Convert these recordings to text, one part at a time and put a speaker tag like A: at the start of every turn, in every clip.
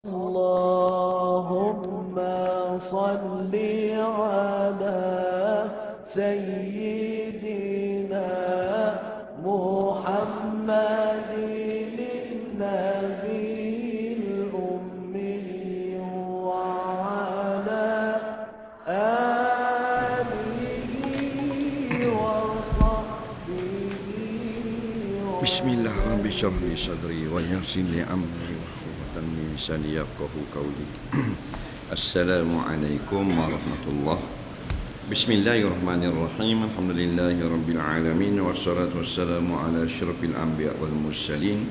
A: اللهم صل على سيدنا محمد النبي الأمي وعلى آله وصحبه
B: Bismillah, Rabbi syrah li sadri wa yassir li amri wa hlul min lisani yafqahu qawli. Assalamualaikum warahmatullahi. Bismillahirrahmanirrahim. Alhamdulillahi rabbil alamin wassalatu wassalamu ala asyrafil anbiya wal mursalin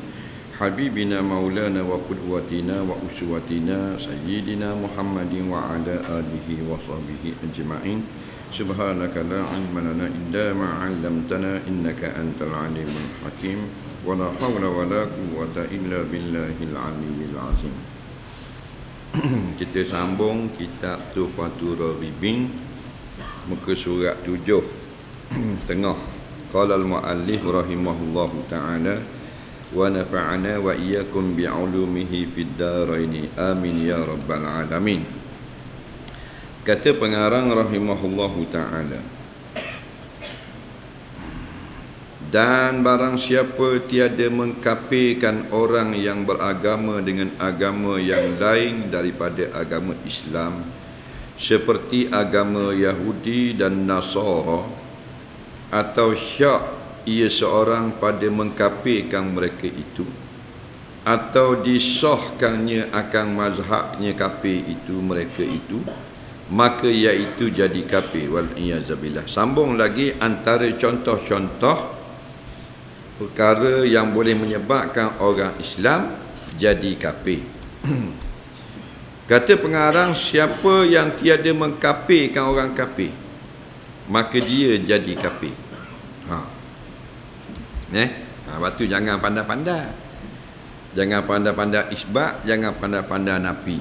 B: habibina maulana wa qudwatina wa uswatina sayyidina Muhammadin wa ala alihi wa sahbihi ajma'in. Subhanaka la ilma lana illa ma 'allamtana innaka antal alimul hakim wa la hawla wa la quwwata illa billahil aliyyil azim. Kita sambung kitab Tuhfatul Ribin, muka surat 7 tengah. Qala al-muallif rahimahullahu ta'ala wa nafa'ana wa iyyakum bi'ulumihi fid dharain amin ya rabbal alamin. Kata pengarang rahimahullahu ta'ala, dan barang siapa tiada mengkafirkan orang yang beragama dengan agama yang lain daripada agama Islam, seperti agama Yahudi dan Nasara, atau syak ia seorang pada mengkafirkan mereka itu, atau disahkannya akan mazhabnya kafir itu mereka itu, maka iaitu jadi kafir wal iyazabillah. Sambung lagi antara contoh-contoh perkara yang boleh menyebabkan orang Islam jadi kafir. Kata pengarang, siapa yang tiada mengkafirkan orang kafir, maka dia jadi kafir. Lepas tu jangan pandai-pandai. Jangan pandai-pandai isbat, jangan pandai-pandai nafi.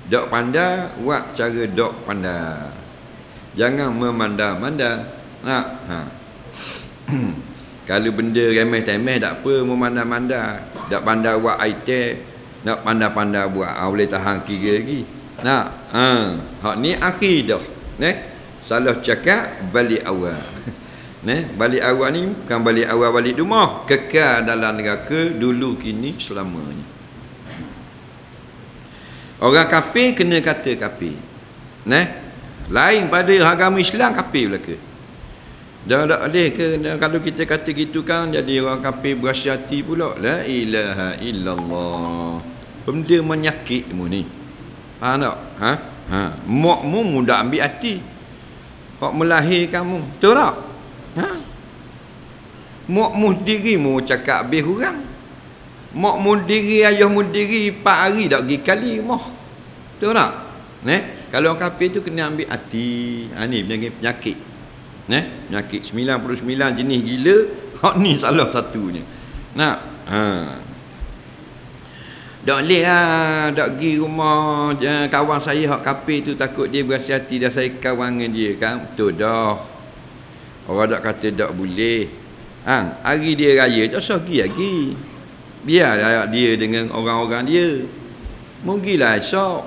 B: Dok pandai, buat cara dok pandai. Jangan memandai-mandai. Kalau benda remeh-temeh tak apa memandai-mandai. Tak pandai buat IT, nak pandai-pandai buat, boleh tahan kira lagi. Hak ni akhir dah. Salah cakap balik awal. Balik awal ni bukan balik awal balik rumah, kekal dalam neraka dulu kini selamanya. Orang kafir kena kata kafir. Lain pada agama Islam kafir belaka. Dah tak boleh ke kalau kita kata gitu kan jadi orang kafir berasa hati pula. La ilaha illallah. Benda menyakitmu ni. Faham tak? Mokmu mudah ambil hati. Hak melahirkanmu. Betul tak? Mokmu dirimu cakap habis orang. Mak mudiri, ayah mudiri 4 hari tak pergi kali rumah. Betul tak? Kalau orang kafir tu kena ambil hati. Ni penyakit. Penyakit 99 jenis gila. Hak ni salah satunya. Tak boleh lah. Tak pergi rumah kawan saya hak kafir tu, takut dia berasa hati dah saya kawan dengan dia kan. Betul dah. Orang tak kata tak boleh. Hari dia raya tak usah pergi lagi. Biar dia dengan orang-orang dia. Mungkinlah esok,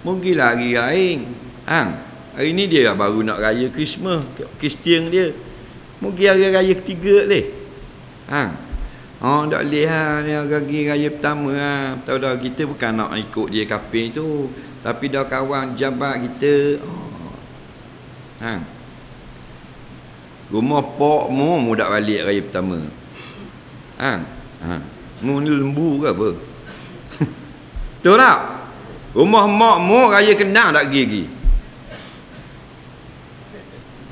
B: mungkinlah hari lain. Hari ni dia baru nak raya Christmas, Kristian dia. Mungkin hari raya ketiga leh. Tak boleh ni hari raya pertama Tahu dah, kita bukan nak ikut dia kafir tu, tapi dah kawan jabat kita. Rumah pokmu dak balik raya pertama. Mu ni lembu ke apa? Betul tak? Rumah makmu raya kenang tak pergi.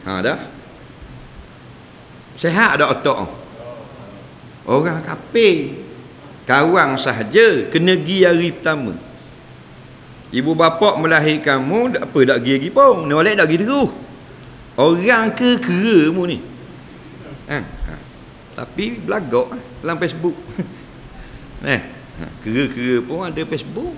B: Dah. Sehat tak otak? Orang kafir kawan sahaja kena pergi hari pertama. Ibu bapa melahirkanmu tak apa tak pergi lagi pun. Ni balik tak pergi terus. Orang ke kera mu ni. Tapi belagak dalam Facebook. Kera-kera pun ada Facebook.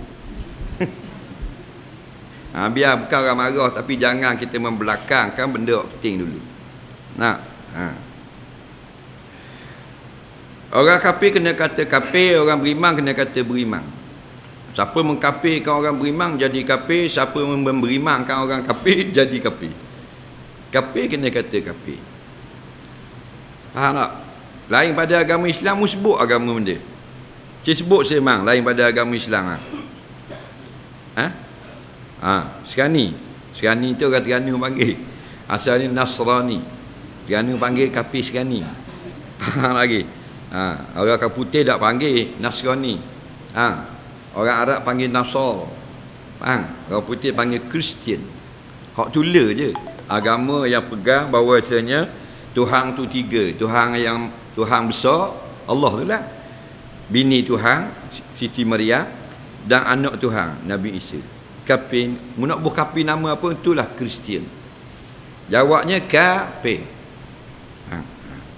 B: Biar bukan orang marah, tapi jangan kita membelakangkan benda penting dulu. Orang kafir kena kata kafir, orang beriman kena kata beriman. Siapa mengkafirkan orang beriman jadi kafir, siapa memberimankan orang kafir jadi kafir. Kafir kena kata kafir. Faham tak? Lain pada agama Islam, mu sebut agama benda. Cik sebut semang lain pada agama Islam. Sekarang ni tu orang Terengganu panggil. Asalnya Nasrani. Terengganu panggil kafir sekarang ni. Faham lagi? Orang putih tak panggil Nasrani. Orang Arab panggil Nasar. Faham? Orang putih panggil Kristian. Hak tula je. Agama yang pegang bahawasanya Tuhan tu tiga. Tuhan besar, Allah tu lah. Bini Tuhan, Siti Maryam, dan anak Tuhan, Nabi Isa. Kafir, mu nak buh kafir nama apa? Itulah Kristian. Jawabnya kafir.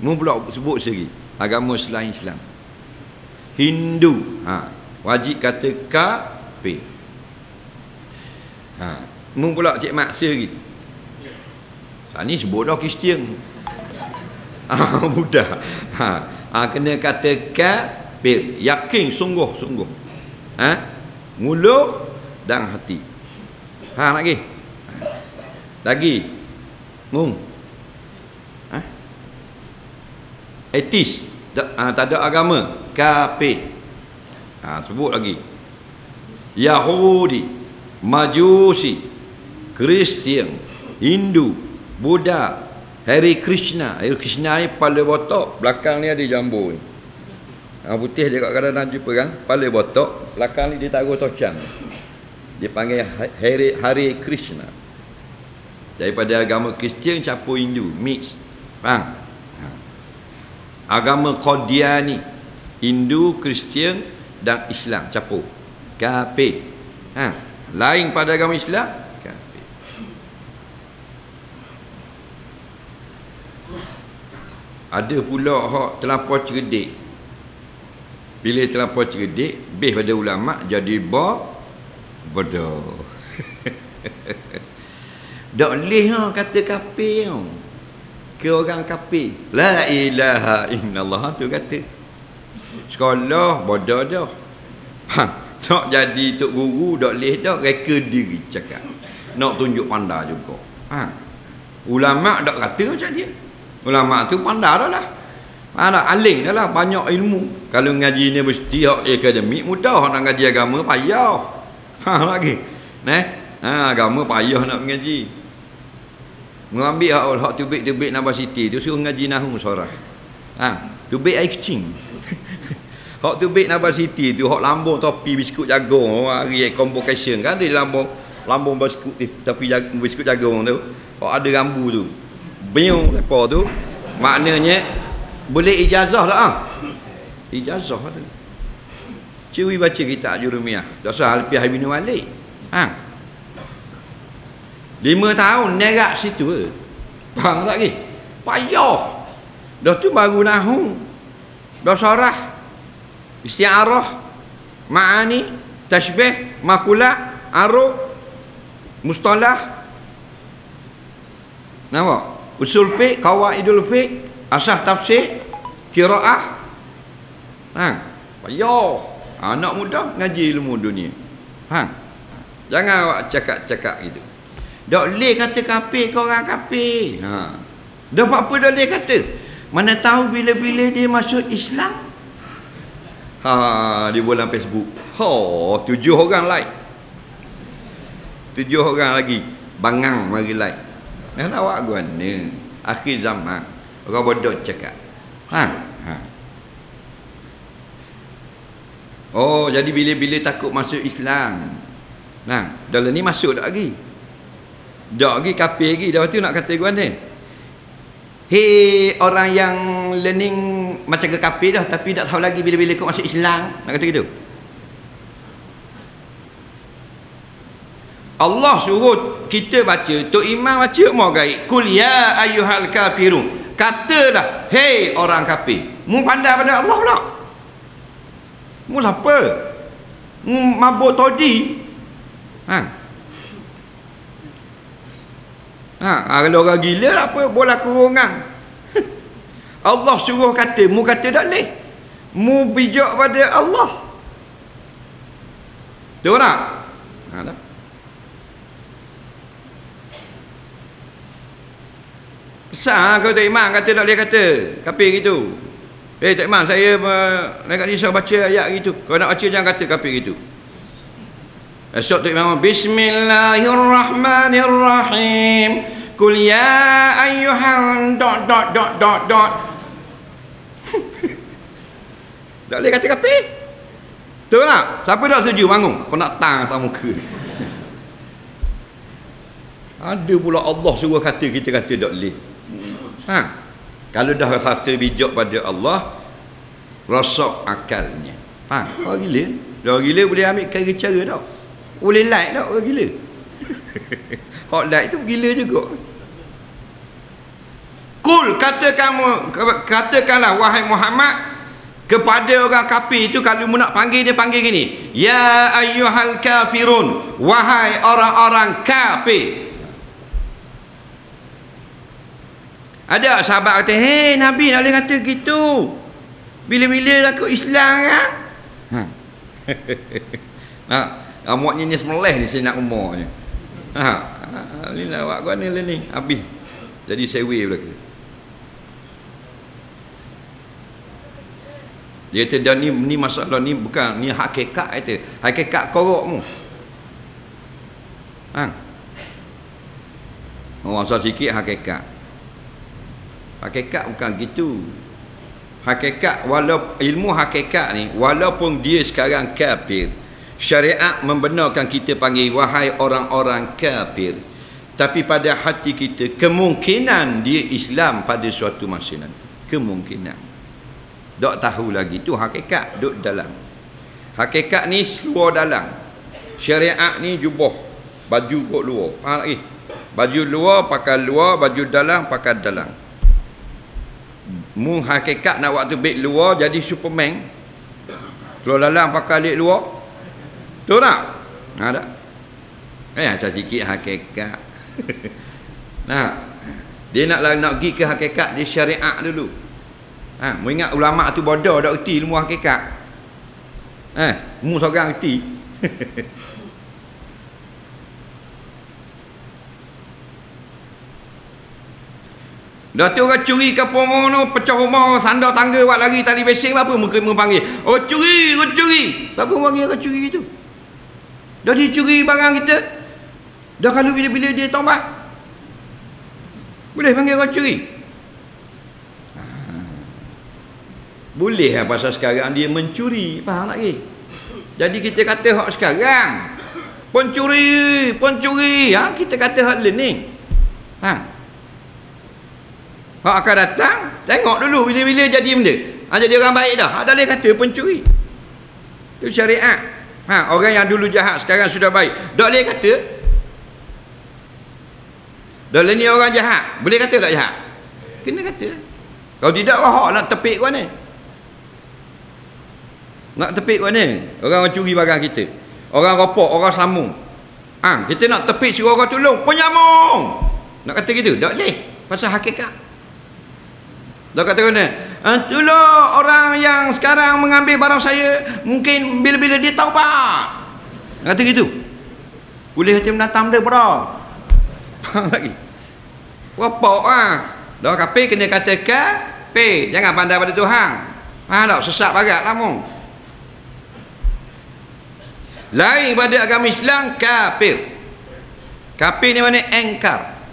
B: Mu pula sebut sendiri agama selain Islam. Hindu, wajib kata kafir. Mu pula cik maksa lagi. Ni sebut dah Kristian. Mudah. Kena kata kafir, yakin sungguh-sungguh. Mulut dan hati. Faham lagi? Lagi. Etis, tak ada agama, kafir. Sebut lagi. Yahudi, Majusi, Kristian, Hindu, Buddha, Hari Krishna. Hari Krishna ni kepala botok, belakang ni ada jambu ni. Putih dia kat kadang-kadang jumpa kan, kepala botok, belakang ni dia taruh tocang. Dia panggil Hari Krishna. Daripada agama Kristian campur Hindu, mix. Faham? Agama Qadiani, Hindu, Kristian dan Islam campur. Kafir. Lain pada agama Islam, kafir. Ada pula hak terlampau cerdik. Bila terlampau cerdik, bih pada ulama jadi bodoh. Tak boleh kata kafir ke orang kafir. La ilaha illallah tu kata. Sekolah bodoh dah. Tak jadi tok guru, tak boleh dah reka diri cakap. Nak tunjuk pandai juga. Ulama tak kata macam dia. Ulama tu pandai dah lah. Aling dah lah, banyak ilmu. Kalau ngaji universiti akademik mudah, nak ngaji agama payah. Faham lagi? Agama payah nak mengaji. Mengambil hak tubik-tubik Nabasiti tu suruh ngaji nahu sorah. Tubik air kecing. Hak tubik Nabasiti tu hak lambung topi biskut jagung hari convocation kan, dia lambung biskut tapi biskut jagung tu. Hak ada rambu tu. Biung lepas tu maknanya boleh ijazah tak? Ijazah tu. Curi baca kitab Jurumiyah. Dasar Alfiah Ibn Malik. 5 tahun nerak situ. Faham tak lagi? Payah. Dah tu baru nahu. Dah sarah. Isti'arah. Ma'ani. Tashbih. Makulah. Aruf. Mustalah. Nampak? Usul fiqh. Qawaidul fiqh. Asah tafsir. Qiraah. Payah. Anak muda ngaji ilmu dunia. Jangan awak cakap-cakap gitu. Tak boleh kata kafir ke orang kafir. Dah apa dah boleh kata. Mana tahu bila-bila dia masuk Islam. Dia buat dalam Facebook. 7 orang like. 7 orang lagi bangang mari like. Awak guna akhir zaman. Orang bodoh cakap. Oh, jadi bila-bila takut masuk Islam. Dalam ni masuk tak lagi. Tak lagi kafir lagi. Dah tu nak kata gua ni. Hei orang yang learning macam ke kafir dah tapi tak tahu lagi bila-bila kau masuk Islam. Nak kata gitu. Allah suruh kita baca, Tok Imam baca mau gaib. Kul ya ayyuhal kafirun. Katalah, hei orang kafir. Mu pandai pada Allah pula. Mu siapa? Mu mabuk todi. Kalau orang gila apa bola kurungan. Allah suruh kata, mu kata tak boleh. Mu bijak pada Allah. Betul tak? Ha, tak? Besar kau tak imam kata tak boleh kata kafir gitu. Tak imam, saya nak risau baca ayat gitu. Kau nak baca jangan kata kafir gitu. Esok tak imam, Bismillahirrahmanirrahim. Qul ya ayyuhan ... Tak boleh kata kafir. Betul tak? Siapa tak setuju bangun? Kau nak tang atas muka. Ada pula Allah suruh kata, kita kata tak boleh. Ha. Kalau dah rasa bijak pada Allah, rosak akalnya. Faham? Orang gila. Orang gila boleh ambil kira cara tau. Boleh like tak orang gila. Hot like tu gila juga. Kul, katakanlah wahai Muhammad kepada orang kafir itu, kalau mu nak panggil dia panggil gini, ya ayyuhal kafirun, wahai orang-orang kafir. Ada sahabat kata, hei Nabi nak boleh kata gitu, bila-bila aku Islam kan. Muaknya ni semelih ni saya nak umurnya. Ni nak buat gua ni habis jadi sewa belaka. Dia kata dah ni masalah ni bukan ni hakikat, kata hakikat korokmu. Orang asal sikit hakikat bukan gitu. Hakikat, walaupun ilmu hakikat ni, walaupun dia sekarang kafir, syariat membenarkan kita panggil wahai orang-orang kafir, tapi pada hati kita kemungkinan dia Islam pada suatu masa nanti. Kemungkinan tak tahu lagi. Tu hakikat duduk dalam. Hakikat ni luar dalam. Syariat ni jubah, baju kot luar. Faham lagi? Baju luar pakai luar, baju dalam pakai dalam. Mu hakikat nak waktu beg luar jadi Superman, keluar dalam pakai lik luar. Betul tak? Ada. Asal sikit hakikat. Nah, dia nak pergi ke hakikat dia syariat dulu. Mu ingat ulama tu bodoh dak erti ilmu hakikat. Mu seorang erti. Dah tu orang curi kapur rumah, pecah rumah, sandar tangga, buat lari tali besing, apa muka panggil? Oh curi, oh curi. Apa panggil orang curi itu? Dah dicuri barang kita. Dah kalau bila-bila dia taubat, boleh panggil orang curi? Boleh lah pasal sekarang dia mencuri. Faham lagi? Jadi kita kata hak sekarang pencuri, kita kata hak learning. Hak akan datang, tengok dulu bila-bila jadi benda. Jadi orang baik dah. Dah boleh kata pencuri. Itu syariat. Orang yang dulu jahat sekarang sudah baik. Tak boleh kata. Dah ni orang jahat. Boleh kata tak jahat? Kena kata. Kalau tidak, hak nak tepik ke mana? Nak tepik ke mana? Orang curi barang kita. Orang ropok, orang sambung. Kita nak tepik suruh orang tolong. Penyambung. Nak kata gitu? Tak boleh. Pasal hakikat. Dah kata mana? Itulah orang yang sekarang mengambil barang saya, mungkin bila-bila dia taubat. Kata gitu. Boleh hati menatang dia bro. Faham lagi? Ropok dah kafir kena kata kafir. Jangan pandai pada Tuhan. Faham tak? Sesat barat lah mu. Lain pada agama Islam kafir. Kafir ni mana? Engkar.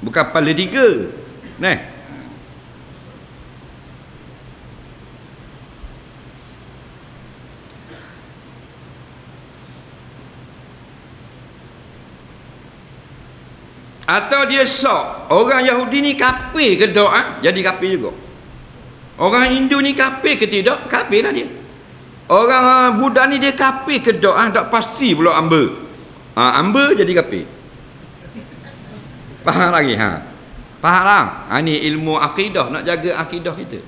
B: Bukan pala tiga. Nah. Atau dia sok orang Yahudi ni kafir ke tak? Jadi kafir juga. Orang Hindu ni kafir ke tidak? Kafir lah dia. Orang Buddha ni dia kafir ke tak? Tak pasti pula amba. Amba jadi kafir. Faham lagi? Faham lah? Ni ilmu akidah, nak jaga akidah kita.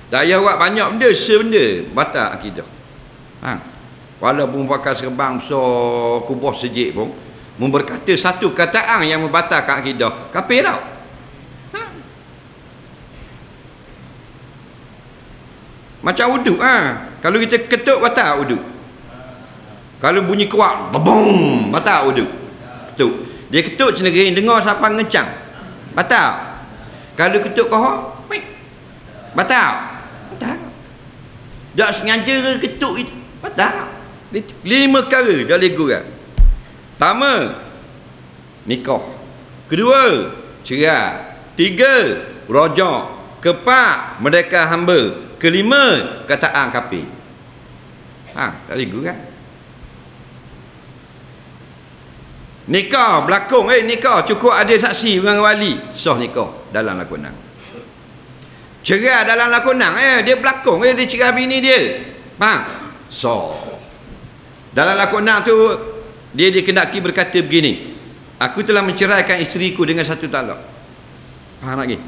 B: Tak payah buat banyak benda, sebenda batal akidah. Walaupun pakai serban besar, kubur sejik pun, berkata satu kataan yang membatalkan akidah, kafir tau. Macam wuduk. Kalau kita ketuk batal wuduk. Kalau bunyi kuat, babung, batal wudu. Ketuk. Dia ketuk cenderung dengar siapa ngecang. Batal. Kalau ketuk kohor, batal. Batal. Tak sengaja ketuk itu, batal. 5 perkara dah leguran. Pertama, nikah. Kedua, cerai. 3, rojak. Keempat, merdeka hamba. Kelima, kataan kafir. Tak leguran. Nikah berlakon, nikah cukup ada saksi orang wali, sah nikah dalam lakonan. Cerai dalam lakonan, dia berlakon, dia cerai bini dia. Faham? Sah. Dalam lakonan tu dia dikendaki berkata begini, aku telah menceraikan isteriku dengan 1 talak. Faham lagi?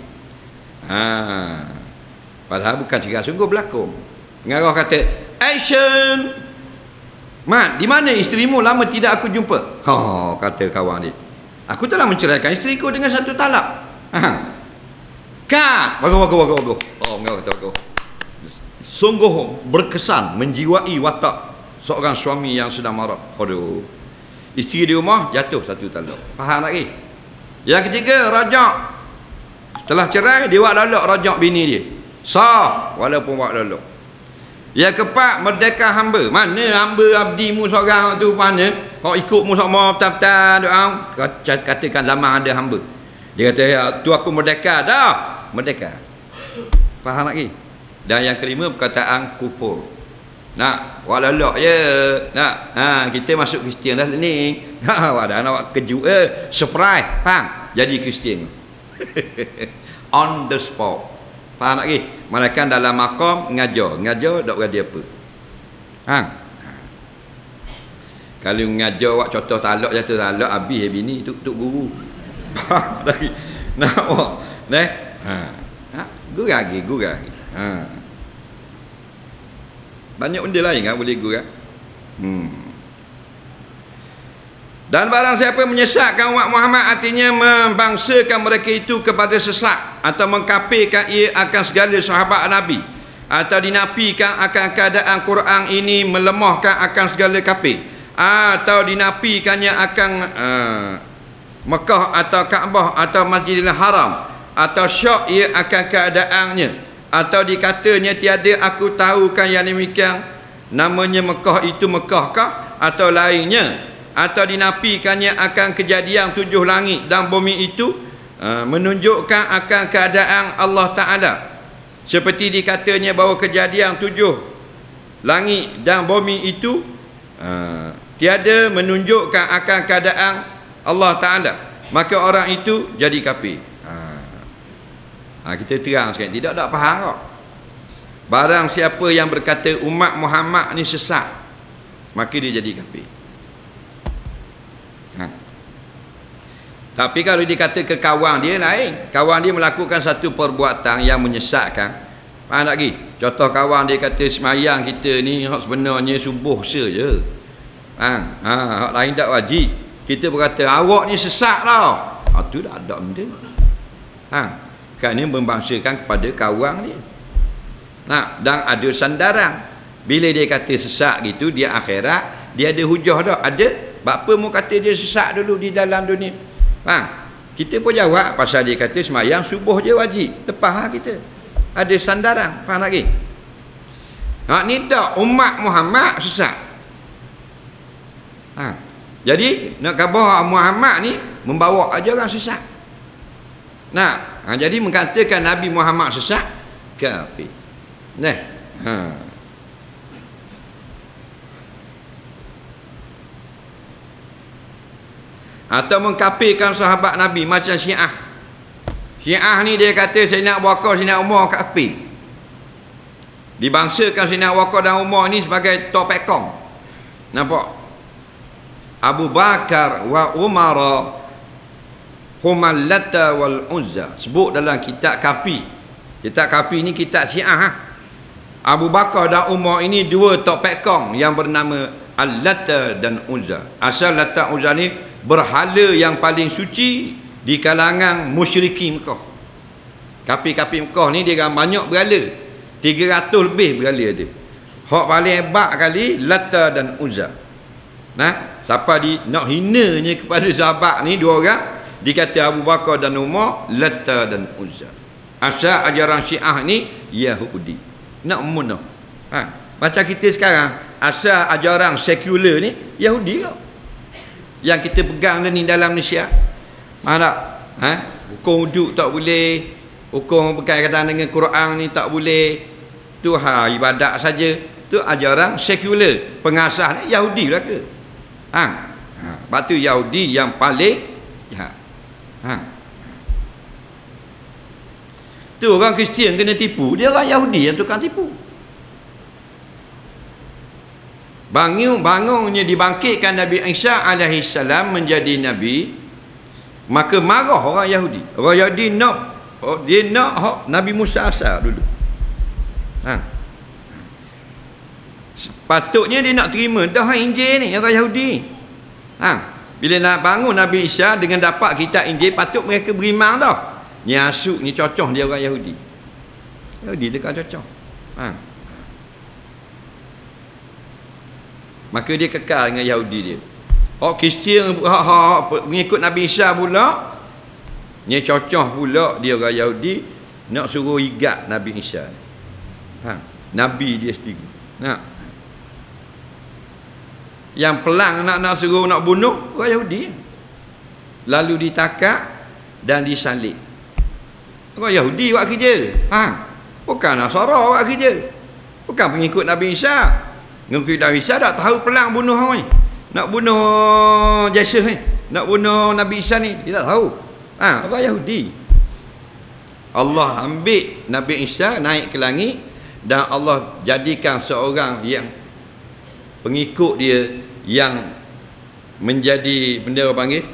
B: Padahal bukan cerai sungguh, berlakon. Pengarah kata, action. Mat, di mana isterimu lama tidak aku jumpa? Kata kawan dia, aku telah menceraikan isteriku dengan 1 talak. Kat, bagus. Pengarah kata bagus. Sungguh berkesan, menjiwai watak seorang suami yang sedang marah. Aduh, isteri di rumah jatuh 1 talak. Faham lagi? Yang ketiga, rajak. Setelah cerai, dia buat lalak rajak bini dia. Sah walaupun buat lalak. Yang keempat, merdeka hamba. Mana hamba abdimu seorang tu mana? Kau ikutmu sama betul-betul doa. Katakan lama ada hamba. Dia kata, ya, tu aku merdeka dah. Merdeka. Faham lagi? Dan yang kelima, perkataan kufur. Nak buat lalak je. Nak kita masuk Kristian dah ni. Wadah nak buat kejut surprise. Faham? Jadi Kristian. On the spot. Faham lagi? Mereka dalam maqam ngajar tak berada apa. Kalau ngajar buat contoh talak jatuh talak habis bini tuk guru. Faham lagi? Nak buat guru lagi. Banyak benda lain kan boleh gurau. Dan barang siapa menyesatkan umat Muhammad, artinya membangsakan mereka itu kepada sesat atau mengkafirkan ia akan segala sahabat Nabi, atau dinafikan akan keadaan Quran ini melemahkan akan segala kafir, atau dinafikannya akan Mekah atau Kaabah atau Masjidil Haram, atau syak ia akan keadaannya, atau dikatanya tiada aku tahukan yang demikian, namanya Mekah itu Mekahkah atau lainnya, atau dinafikannya akan kejadian 7 langit dan bumi itu menunjukkan akan keadaan Allah Ta'ala, seperti dikatanya bahawa kejadian 7 langit dan bumi itu tiada menunjukkan akan keadaan Allah Ta'ala, maka orang itu jadi kafir. Kita terang sekarang, tidak faham tak? Barang siapa yang berkata umat Muhammad ni sesat, maka dia jadi kafir. Tapi kalau dikata ke kawan dia lain, kawan dia melakukan satu perbuatan yang menyesatkan. Faham tak lagi? Contoh kawan dia kata semayang kita ni sebenarnya subuh saja. Hak lain tak wajib. Kita berkata awak ni sesat tau. Tu dah ada benda. Kerana membangsakan kepada kawan dia. Dan ada sandaran. Bila dia kata sesat gitu, dia akhirat, dia ada hujah tak? Ada. Apa mu kata dia sesat dulu di dalam dunia? Kita pun jawab pasal dia kata semayang subuh je wajib. Lepas kita ada sandaran. Faham lagi? Ni tak umat Muhammad sesat. Jadi nak khabar Muhammad ni membawa ajaran sesat. Jadi mengatakan Nabi Muhammad sesat, kafir. Atau mengkafirkan sahabat Nabi macam Syiah. Syiah ni dia kata Sayyidina Abu Bakar, Sayyidina Umar kafir. Dibangsakan Sayyidina Abu Bakar dan Umar ni sebagai topekong. Nampak? Abu Bakar wa Umar humal Lata wal Uzza. Sebut dalam kitab kafir. Kitab kafir ni kitab Syiah. Abu Bakar dan Umar ini dua topekong yang bernama Al-Lata dan Uzza. Asal Lata Uzza ni berhala yang paling suci di kalangan musyrikin Mekah. Kafir-kafir Mekah ni dia banyak berhala, 300 lebih berhala dia. Hak paling hebat kali Lata dan Uzza. Nah, siapa nak hinanya kepada sahabat ni dua orang, dikata Abu Bakar dan Umar, Lata dan Uzza. Asal ajaran Syiah ni Yahudi. Nak munah. Macam kita sekarang, asal ajaran sekular ni Yahudi kau. Yang kita pegang ni dalam Malaysia. Mana? Hukum wuduk tak boleh, hukum berkaitan dengan Quran ni tak boleh. Tu ibadat saja. Tu ajaran sekular. Pengasas ni Yahudi lah ke? Sebab tu Yahudi yang paling jahat. Tu orang Kristian kena tipu, dia orang Yahudi yang tukang tipu. Bangunnya dibangkitkan Nabi Isa alaihi salam menjadi nabi, maka marah orang Yahudi. Orang Yahudi dia nak Nabi Musa asal dulu. Patutnya dia nak terima dah Injil ni orang Yahudi. Bila nak bangun Nabi Isa dengan dapat kitab Injil, patut mereka beriman dah. Ni asuk ni cocok dia orang Yahudi. Yahudi tu kan cocok. Maka dia kekal dengan Yahudi dia. Kristian mengikut Nabi Isa pula, ni cocok pula dia orang Yahudi nak suruh igat Nabi Isa. Nabi dia sendiri. Yang pelang nak suruh nak bunuh orang Yahudi. Lalu ditakak dan disalib. Orang Yahudi buat kerja. Bukan Nasara buat kerja. Bukan pengikut Nabi Isa. Pengikut Nabi Isa tak tahu pelang bunuh orang ni. Nak bunuh Yesus ni, nak bunuh Nabi Isa ni, dia tak tahu. Orang Yahudi. Allah ambil Nabi Isa naik ke langit dan Allah jadikan seorang yang pengikut dia yang menjadi benda apa panggil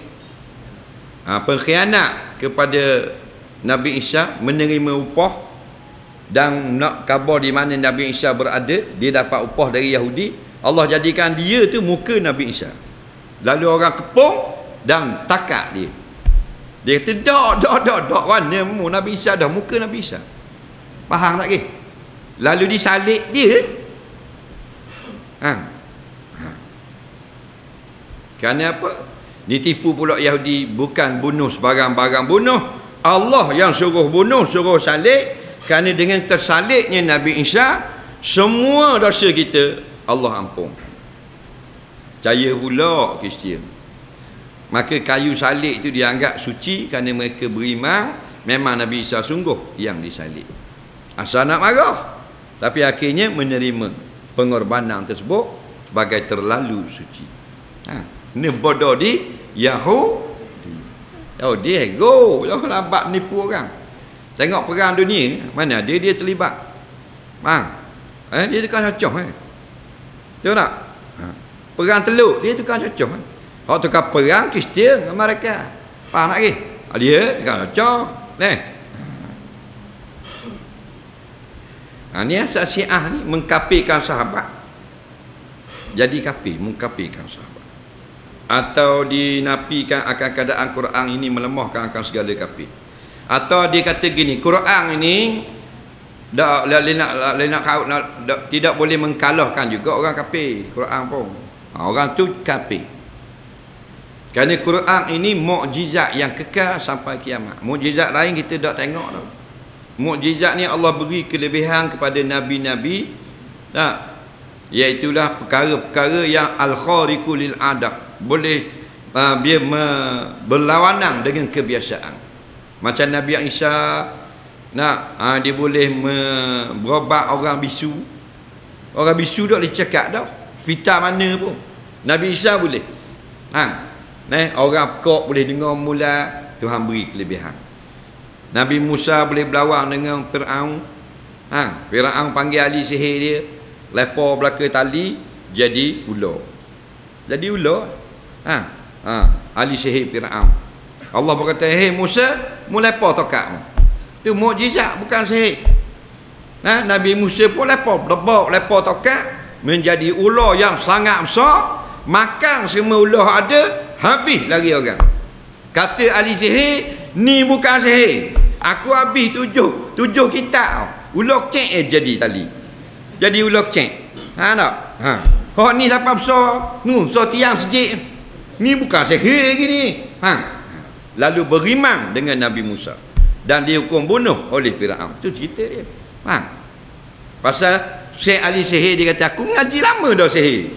B: pengkhianat kepada Nabi Isa, menerima upah dan nak khabar di mana Nabi Isa berada, dia dapat upah dari Yahudi. Allah jadikan dia tu muka Nabi Isa. Lalu orang kepung dan takak dia. Dia kata dak mana Nabi Isa dah muka Nabi Isa. Faham tak ke? Lalu disalib dia. Kerana apa? Ditipu pula Yahudi, bukan bunuh sebarang-barang bunuh. Allah yang suruh bunuh, suruh salib. Kerana dengan tersalibnya Nabi Isa, semua dosa kita Allah ampun. Percaya pula Kristian. Maka kayu salib itu dianggap suci kerana mereka beriman memang Nabi Isa sungguh yang disalib. Asal nak marah, tapi akhirnya menerima pengorbanan tersebut sebagai terlalu suci. Ini bodoh di Yahudi. Yahudi ego, jangan lambat menipu orang. Tengok perang dunia, mana dia terlibat. Dia tukang cocok. Tahu tak? Perang Teluk, dia tukang cocok. Kalau tukang perang Kristian dengan mereka. Faham tak ke? Dia tukang cocok. Ni asal Syiah ni mengkafirkan sahabat. Jadi kafir, mengkafirkan sahabat. Atau dinafikan akan keadaan Quran ini melemahkan akan segala kafir. Atau dia kata gini, Quran ini tidak boleh mengkalahkan juga orang kafir. Quran pun orang tu kafir. Kerana Quran ini mukjizat yang kekal sampai kiamat. Mukjizat lain kita tak tengok dah. Mukjizat ni Allah beri kelebihan kepada nabi-nabi, iaitulah perkara-perkara yang al-khariqu lil adah, boleh dia berlawanan dengan kebiasaan. Macam Nabi Isa dia boleh berobat orang bisu. Orang bisu tak boleh cakap dah, fitah mana pun. Nabi Isa boleh. Orang pekak boleh dengar mula, Tuhan beri kelebihan. Nabi Musa boleh berlawan dengan Fir'aun. Fir'aun panggil ahli sihir dia, lepar belaka tali jadi ular. Jadi ular. Ahli sihir Fir'aun. Allah berkata, "Hei Musa, mu lepar tokakmu." Itu mukjizat, bukan sihir. Nabi Musa pun lepar tokak menjadi ular yang sangat besar, makan semua ular ada, habis lari orang. Kata ahli sihir, ni bukan sihir. Aku habis tujuh kitab. Ular cek jadi tali. Jadi ular cek. Tak? Hak ni siapa besar? So tiang sejik. Ni bukan sihir gini. Lalu berimang dengan Nabi Musa dan dihukum bunuh oleh Firaun. Tu cerita dia. Pasal Syekh Ali Sihir dia kata, aku ngaji lama dah sihir.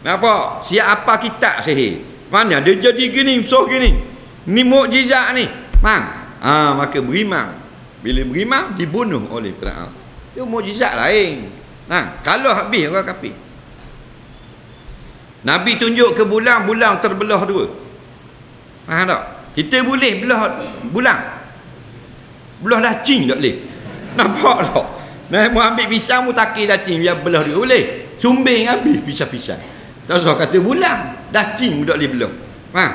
B: Nampak? Siap apa kitab sihir? Mana dia jadi gini, so gini. Ni mukjizat ni. Maka berimang. Bila berimang dibunuh oleh Firaun. Itu mukjizat lain. Kalau habis orang kafir. Nabi tunjuk ke bulan, bulan terbelah dua. Faham tak? Kita boleh belah bulan. Belah dacing tak boleh. Nampak tak? Mu ambil pisang, mu takir dacing, biar belah dia boleh. Sumbing habis pisah-pisah. Tak usah kata bulan, dacing mu tak boleh belah. Faham?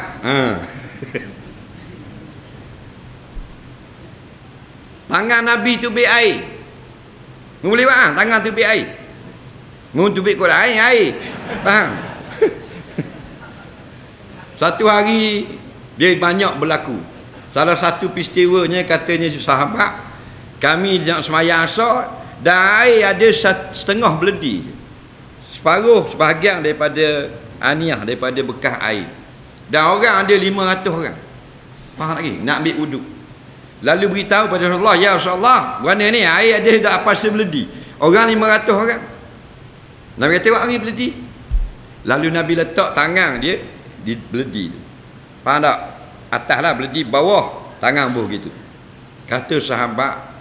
B: Tangan Nabi tubik air. Mu boleh faham? Tangan tubik air. Mu tubik kau air. Faham? Satu hari dia banyak berlaku. Salah satu peristiwanya, katanya sahabat, kami nak semayang asar dan air ada setengah beledi, sebahagian daripada aniyah, daripada bekas air. Dan orang ada 500 orang. Faham lagi? Nak ambil wuduk. Lalu beritahu pada Rasulullah, ya Rasulullah, mana ni air ada dah apa sebeledi. Orang 500 orang. Nabi kata, tengok ni beledi. Lalu Nabi letak tangan dia di beledi tu. Faham tak? Atas lah beledi, bawah tangan buh gitu. Kata sahabat,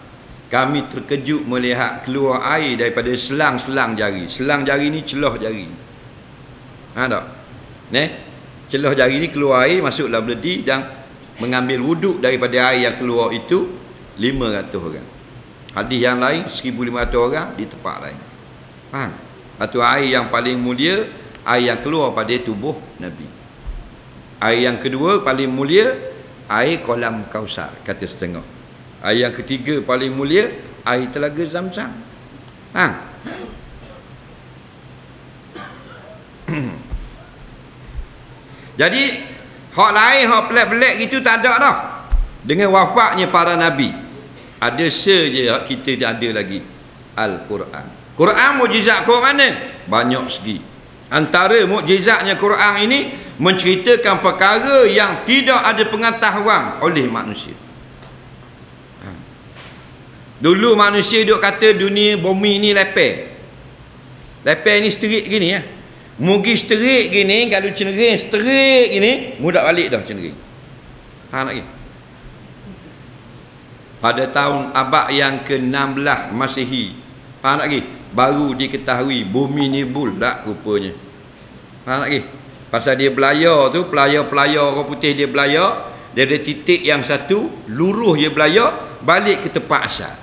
B: kami terkejut melihat keluar air daripada selang-selang jari. Selang jari ni celah jari. Faham tak? Celah jari ni keluar air, masuklah beledi dan mengambil wuduk daripada air yang keluar itu 500 orang. Hadis yang lain 1500 orang di tempat lain. Faham? Satu air yang paling mulia, air yang keluar pada tubuh Nabi. Air yang kedua paling mulia, air kolam Kausar, kata setengah. Air yang ketiga paling mulia, air telaga Zamzam. Jadi hak lain, hak pelik-pelik gitu tak ada dah. Dengan wafatnya para nabi, ada saja kita ada lagi Al-Quran. Quran mukjizat kau mana? Banyak segi. Antara mukjizatnya Quran ini menceritakan perkara yang tidak ada pengetahuan oleh manusia. Dulu manusia duk kata dunia bumi ni lepeh. Lepeh ni straight gini ya. Mugi straight gini, kalau cenderung straight gini, mudah balik dah cenderung. Faham lagi? Pada tahun abad yang ke-16 Masihi, faham lagi? Baru diketahui bumi ni bulat rupanya. Faham lagi? Pasal dia belayar tu, pelayar-pelayar orang putih dia belayar, dia ada titik yang satu, luruh dia belayar, balik ke tempat asal.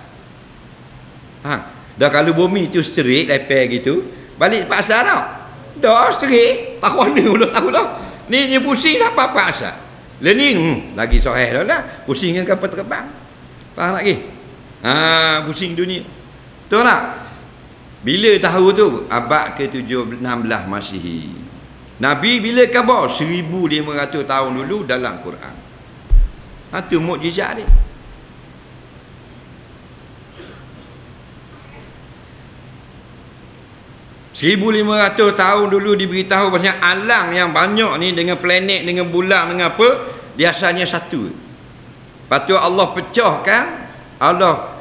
B: Dah kalau bumi tu straight, lepeh gitu, balik tempat asal tau. Dah straight, tahu mana belum tahu dah. Ni pusing tak apa-apa asal. Ni lagi soheh dah lah, pusing dengan kapal terbang. Faham lagi? Pusing dunia. Tahu tak? Bila tahu tu? Abad ke-16 Masihi. Nabi bila khabar? 1500 tahun dulu dalam Quran. Itu mukjizat dia. (1500 tahun dulu diberitahu pasal alam yang banyak ni, dengan planet, dengan bulan, dengan apa, dia asalnya satu. Lepas tu Allah pecahkan, Allah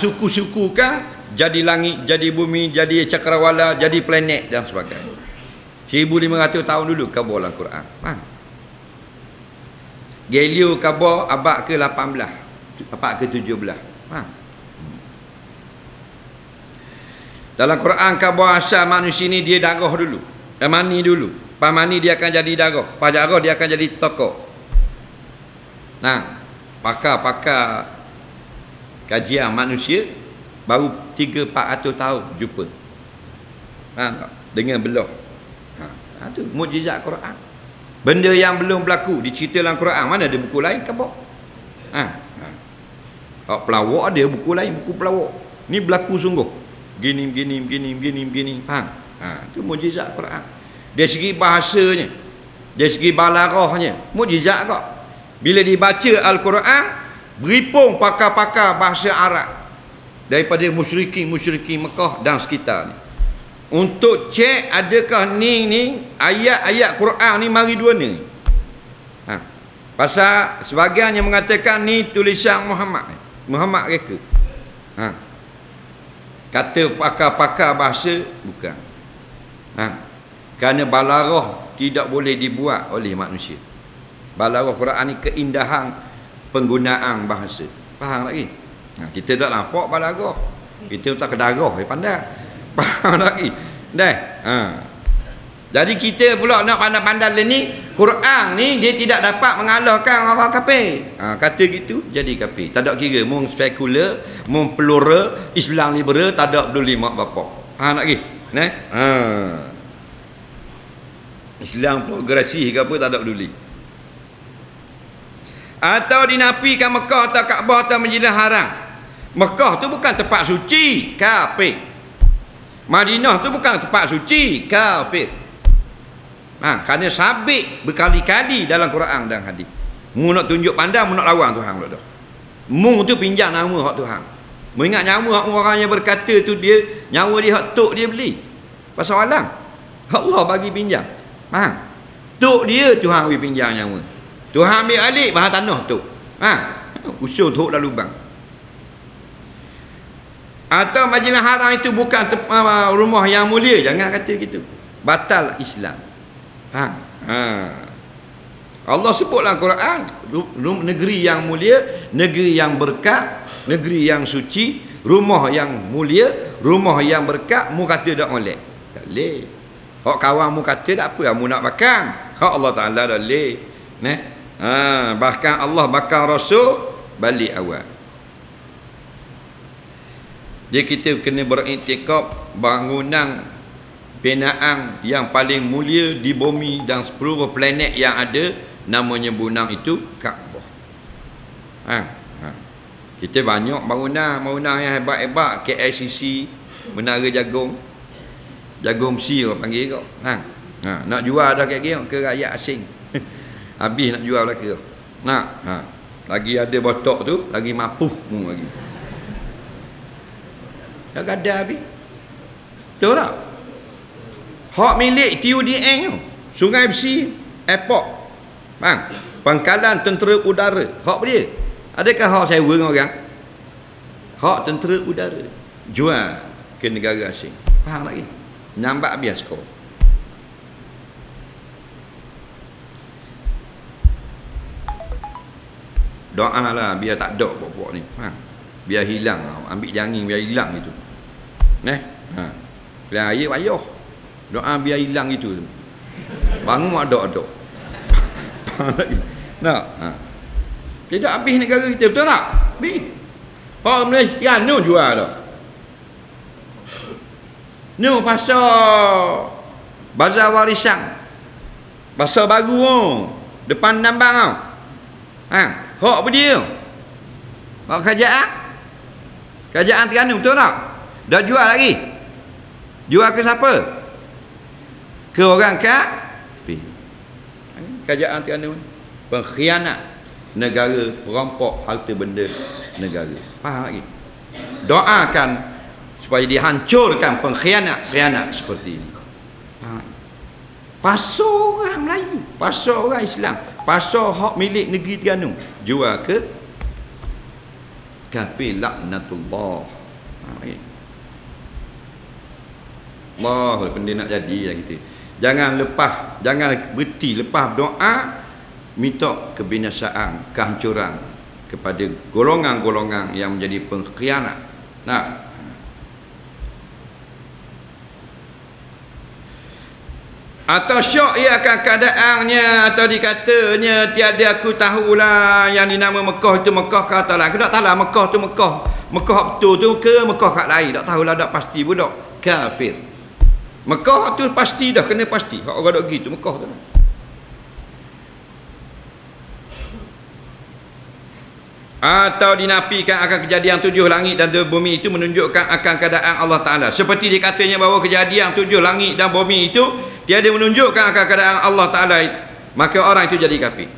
B: suku-sukukan, jadi langit, jadi bumi, jadi cakrawala, jadi planet dan sebagainya. 1500 tahun dulu khabar dalam Quran. Faham? Galileo khabar abad ke-18, abad ke-17. Faham? Dalam Quran khabar asal manusia ni dia darah dulu, dan mani dulu. Pas mani dia akan jadi darah, pas darah dia akan jadi tokoh. Pakar-pakar kajian manusia baru 300-400 tahun jumpa. Dengan belah. Itu mukjizat Quran. Benda yang belum berlaku dicerita dalam Quran, mana ada buku lain khabar. Pelawak ada buku lain, buku pelawak. Ni berlaku sungguh. Gini. Faham? Itu mukjizat Quran. Dari segi bahasanya, dari segi balaghahnya, mukjizat kok. Bila dibaca Al-Quran, beripung pakar-pakar bahasa Arab daripada musyrikin Mekah dan sekitarnya. untuk cek adakah ni ayat-ayat Quran ni mari dua ni. Pasal sebahagian yang mengatakan ni tulisan Muhammad reka. Kata pakar-pakar bahasa bukan. Kerana balarah tidak boleh dibuat oleh manusia. Balarah Quran ni keindahan penggunaan bahasa. Faham lagi? Kita tak nampak balarah. Kita tak kedarah pandai. Faham lagi? Dah. Jadi kita pula nak pandai-pandai ni Quran ni dia tidak dapat mengalahkan orang kafir. Kata gitu jadi kafir. Tak ada kira mung sekular, mung plural, Islam liberal, tak ada peduli mak bapak. Faham lagi? Nah. Islam progresif ke apa tak ada peduli. Atau dinafikan Mekah atau Kaabah atau Masjidil Haram. Mekah tu bukan tempat suci, kafir. Madinah tu bukan tempat suci, kafir. Kerana sabit berkali-kali dalam Quran dan hadis. Mu nak tunjuk pandang, mu nak lawan Tuhan pula dah. Mu tu pinjam nama hak Tuhan. Mu ingat nyawa hak orang yang berkata tu dia nyawa dia hak tok dia beli. Pasal alang. Allah bagi pinjam. Faham? Tok dia Tuhan bagi pinjam nyawa. Tuhan ambil alik bahan tanah tu. Usul tok dalam lubang. Atau Masjidil Haram itu bukan rumah yang mulia, jangan kata gitu. Batal Islam. Allah sebut dalam Quran negeri yang mulia, negeri yang berkat, negeri yang suci, rumah yang mulia, rumah yang berkat, mu kata tak molek. Tak boleh. Hak kawan mu kata tak apa, mu nak bakang. Hak Allah Taala tak boleh. Bahkan Allah bakar Rasul balik awal. Jadi kita kena beriktikad bangunan binaan yang paling mulia di bumi dan seluruh planet yang ada, namanya bunang itu Kaabah. Kita banyak bangunan yang hebat-hebat, KLCC, Menara Jagung, Jagung Besi orang panggil kau. Nak jual dah kira ke rakyat asing. Habis nak jual lah kira. Lagi ada botok tu, lagi mampu lagi. Dah gada habis. Betul tak? Hak milik TUDN tu, Sungai Besi Airport. Pangkalan tentera udara. Hak dia. Adakah hak sewa dengan orang? Hak tentera udara. Jual ke negara asing. Faham lagi? Nampak bias kau. Doa lah biar tak ada pokok ni. Biar hilang. Ambil jangin biar hilang itu. Biar air payah. Doa biar hilang itu. Bangun ada. Nak. Tidak habis negara kita, betul tak? Habis. Orang Malaysia no jual dah. No pasal bazar warisan. Pasal baru depan nambang tau. Hak apa dia? Hak kerajaan. Kerajaan Terengganu, betul tak? Dah jual lagi. Jual ke siapa? Ke orang kafir. Kerajaan Terengganu pengkhianat negara, perampok harta benda negara. Faham lagi? Doakan supaya dihancurkan pengkhianat seperti ini. Pasal orang Melayu, pasal orang Islam, pasal hak milik negeri Terengganu, jual ke kafir, laknatullah. Allah, benda nak jadi lah kita. Jangan berhenti lepas doa minta kebinasaan, kehancuran kepada golongan-golongan yang menjadi pengkhianat. Atau syok ia akan keadaannya, atau dikatanya tiada aku tahulah yang dinama Mekah itu Mekah ke atau lain. Aku tak tahulah Mekah tu Mekah betul tu ke Mekah kat lain. Tak tahulah, tak pasti pun tak. Kafir. Mekah tu pasti dah, kena pasti. Kalau orang dok gitu Mekah tu. Atau dinafikan akan kejadian 7 langit dan 7 bumi itu menunjukkan akan keadaan Allah Ta'ala. Seperti dikatanya bahawa kejadian 7 langit dan bumi itu tiada menunjukkan akan keadaan Allah Ta'ala, maka orang itu jadi kafir.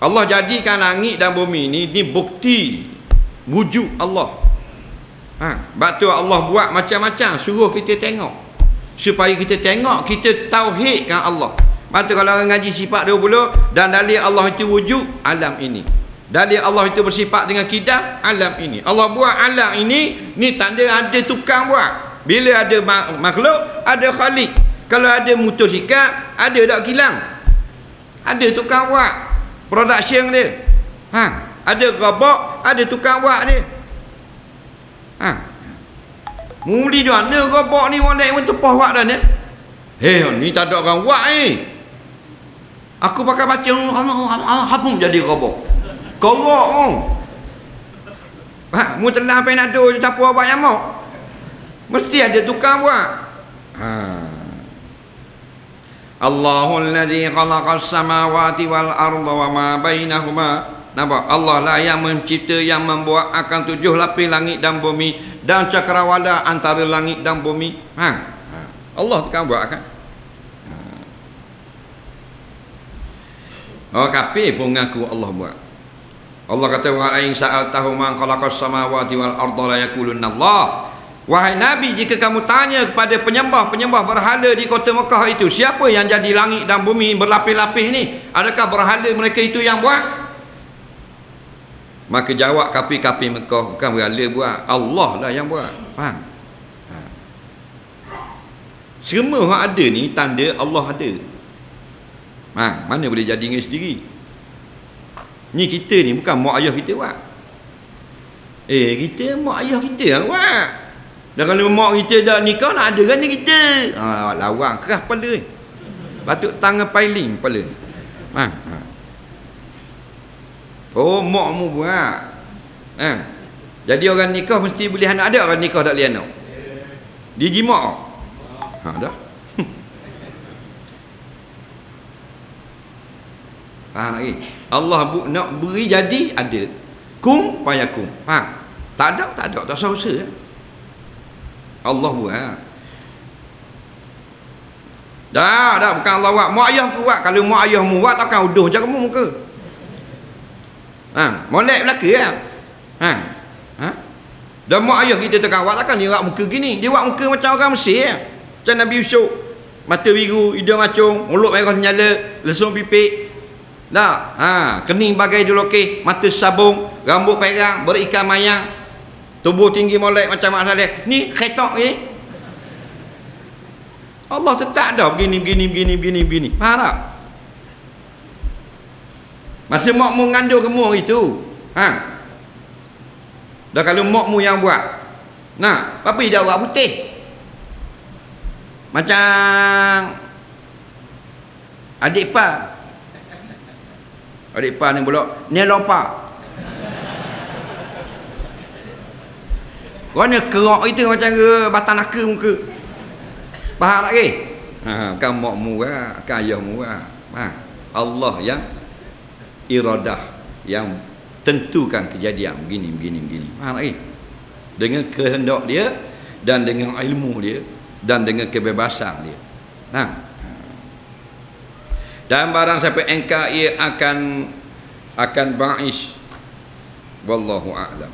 B: Allah jadikan langit dan bumi ini bukti wujud Allah. Sebab tu Allah buat macam-macam, suruh kita tengok. supaya kita tengok, kita tauhidkan Allah. Maka kalau orang ngaji sifat 20 dan dalil Allah itu wujud, alam ini. Dalil Allah itu bersifat dengan kita, alam ini. Allah buat alam ini, ni tanda ada tukang buat. Bila ada makhluk, ada khalik. Kalau ada motosikal, ada tak kilang. Ada tukang buat. Production dia. Ada gerobak, ada tukang buat dia. Muli dia mana gerobak ni molek pun tepah buat dah ni. Ni tak ada orang buat ni. Aku pakai baca apa jadi gerobak. Korok pun. Mu telah sampai nak duduk tak apa buat yang mau. Mesti ada tukang buat. Allahul ladzi khalaqas samawati wal arda wa ma bainahuma. Nampak? Allah lah yang mencipta, yang membuat akan 7 lapis langit dan bumi dan cakrawala antara langit dan bumi. Allah tukang buat kan? Kafir pun mengaku Allah buat. Allah kata wa ain sa'altahu man khalaqas samawati wal arda la yaqulunna Allah. Wahai Nabi, jika kamu tanya kepada penyembah-penyembah berhala di kota Mekah itu, siapa yang jadi langit dan bumi berlapis-lapis ni? Adakah berhala mereka itu yang buat? Maka jawab kafir-kafir Mekah, bukan berhala buat, Allah lah yang buat. Faham? Semua yang ada ni tanda Allah ada. Mana boleh jadi dengan sendiri? Ni kita ni bukan mak ayah kita buat. Kita mak ayah kita yang buat. Dan kalau mak kita dah nikah, nak ada kan ni kita. Lawang keras kepala. Patut tangan piling kepala. Mak mu buat. Jadi orang nikah mesti boleh anak. Ada orang nikah tak boleh anak? Dia jimat. Dah. Faham lagi? Allah nak beri jadi ada. Kum fayakun. Faham? Tak ada, tak usah. Allah buat. Dah bukan Allah buat. Mak ayah buat. Kalau mak ayah mu buat, takkan uduh macam kamu muka. Molek belaka kan? Dan mak ayah kita takkan buat, takkan dia buat muka gini. Dia buat muka macam orang Mesir. Macam Nabi Yusuf. Mata biru, hidung macung, mulut merah menyala, lesung pipik. Kening bagai dilokeh, mata sabung, rambut perang, berikan mayang, tubuh tinggi molek macam Mak Saleh. Ni ketok ni. Allah tetap dah begini. Faham tak? Masa makmu ngandung gemur itu. Dah kalau makmu yang buat. Tapi dia buat putih. Macam adik pa ni pula Nelopa. Warna kerak itu macam ke batang naka muka. Faham tak ke? Kan makmu lah, kan ayahmu lah. Allah yang iradah, yang tentukan kejadian begini. Faham tak ke? Dengan kehendak dia dan dengan ilmu dia dan dengan kebebasan dia. Dan barang siapa engkau ia akan ba'is. Wallahu a'lam.